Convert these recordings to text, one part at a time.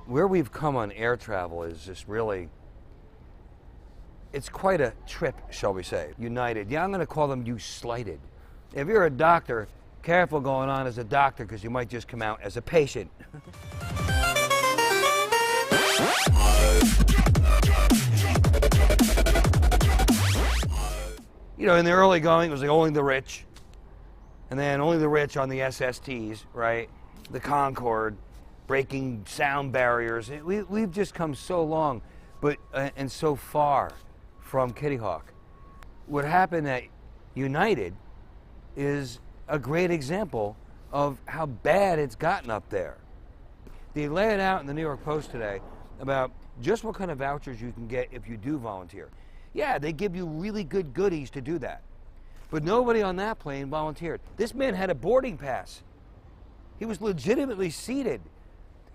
Where we've come on air travel is just really, it's quite a trip, shall we say. United, yeah, I'm going to call them you slighted. If you're a doctor, careful going on as a doctor because you might just come out as a patient. You know, in the early going, it was like only the rich, and then only the rich on the SSTs, right? The Concorde, breaking sound barriers. We've just come so long, but and so far from Kitty Hawk. What happened at United is a great example of how bad it's gotten up there. They lay it out in the New York Post today about just what kind of vouchers you can get if you do volunteer. Yeah, they give you really good goodies to do that. But nobody on that plane volunteered. This man had a boarding pass. He was legitimately seated.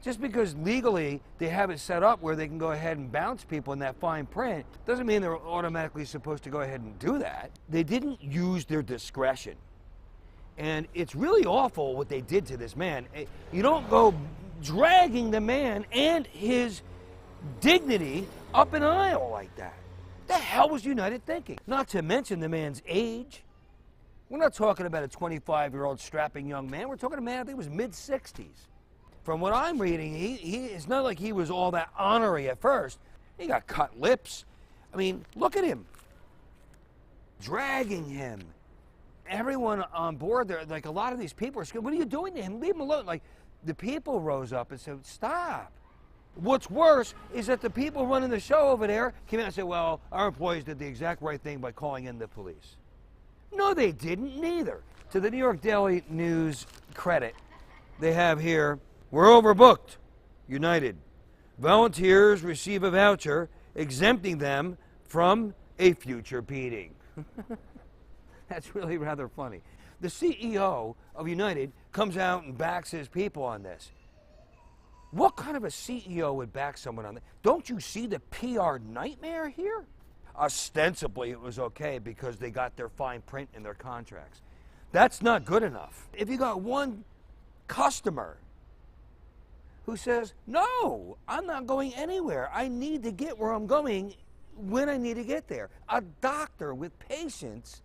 Just because legally they have it set up where they can go ahead and bounce people in that fine print doesn't mean they're automatically supposed to go ahead and do that. They didn't use their discretion. And it's really awful what they did to this man. You don't go dragging the man and his dignity up an aisle like that. The hell was United thinking? Not to mention the man's age. We're not talking about a 25-year-old strapping young man. We're talking about a man, I think it was mid-60s. From what I'm reading, it's not like he was all that honorary at first. He got cut lips. I mean, look at him. Dragging him. Everyone on board there, like a lot of these people are saying, what are you doing to him? Leave him alone. Like, the people rose up and said, stop. What's worse is that the people running the show over there came out and said, well, our employees did the exact right thing by calling in the police. No, they didn't, neither. To the New York Daily News credit, they have here, we're overbooked, United. Volunteers receive a voucher exempting them from a future beating. That's really rather funny. The CEO of United comes out and backs his people on this. What kind of a CEO would back someone on that? Don't you see the PR nightmare here? Ostensibly, it was okay because they got their fine print in their contracts. That's not good enough. If you got one customer who says, no, I'm not going anywhere. I need to get where I'm going when I need to get there. A doctor with patience,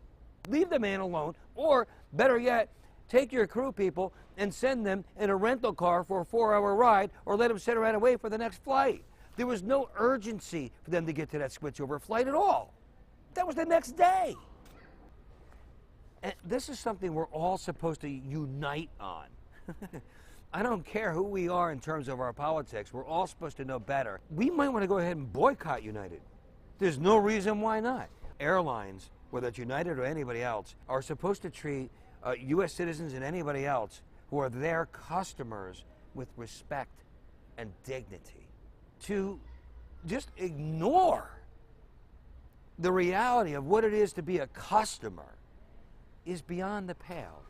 leave the man alone, or better yet, take your crew people and send them in a rental car for a 4-hour ride, or let them sit around and wait for the next flight. There was no urgency for them to get to that switchover flight at all. That was the next day. And this is something we're all supposed to unite on. I don't care who we are in terms of our politics. We're all supposed to know better. We might want to go ahead and boycott United. There's no reason why not. Airlines, whether it's United or anybody else, are supposed to treat U.S. citizens and anybody else who are their customers with respect and dignity. To just ignore the reality of what it is to be a customer is beyond the pale.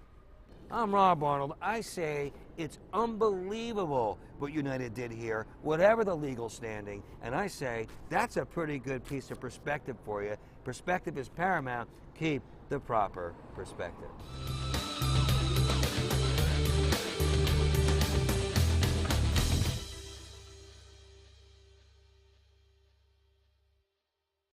I'm Rob Arnold. I say it's unbelievable what United did here, whatever the legal standing, and I say that's a pretty good piece of perspective for you. Perspective is paramount. Keep the proper perspective.